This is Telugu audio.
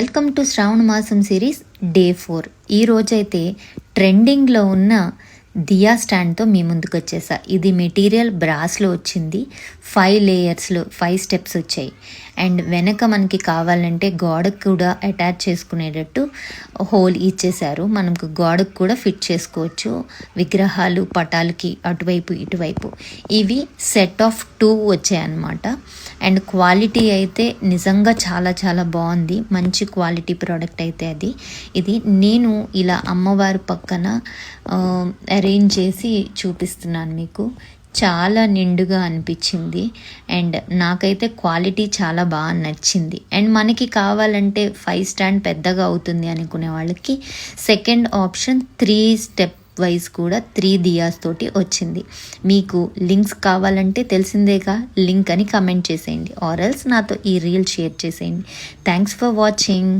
వెల్కమ్ టు శ్రావణ మాసం సిరీస్ డే 4. ఈ రోజైతే ట్రెండింగ్లో ఉన్న దియా స్టాండ్తో మీ ముందుకు వచ్చేసా. ఇది మెటీరియల్ బ్రాస్లో వచ్చింది. 5 లేయర్స్లో 5 స్టెప్స్ వచ్చాయి. అండ్ వెనక మనకి కావాలంటే గోడకు కూడా అటాచ్ చేసుకునేటట్టు హోల్ ఇచ్చేసారు. మనకు గోడకు కూడా ఫిట్ చేసుకోవచ్చు. విగ్రహాలు పటాలకి అటువైపు ఇటువైపు ఇవి సెట్ ఆఫ్ 2 వచ్చాయన్నమాట. అండ్ క్వాలిటీ అయితే నిజంగా చాలా చాలా బాగుంది. మంచి క్వాలిటీ ప్రోడక్ట్ అయితే ఇది నేను ఇలా అమ్మవారి పక్కన అరేంజ్ చేసి చూపిస్తున్నాను మీకు. చాలా నిండుగా అనిపించింది అండ్ నాకైతే క్వాలిటీ చాలా బాగా నచ్చింది. అండ్ మనకి కావాలంటే 5 స్టాండ్ పెద్దగా అవుతుంది అనుకునే వాళ్ళకి సెకండ్ ఆప్షన్ 3 స్టెప్ వైజ్ కూడా 3 దియాస్ తోటి వచ్చింది. మీకు లింక్స్ కావాలంటే తెలిసిందేగా, లింక్ అని కమెంట్ చేసేయండి ఆర్ ఎల్స్ నాతో ఈ రీల్ షేర్ చేసేయండి. Thanks for watching.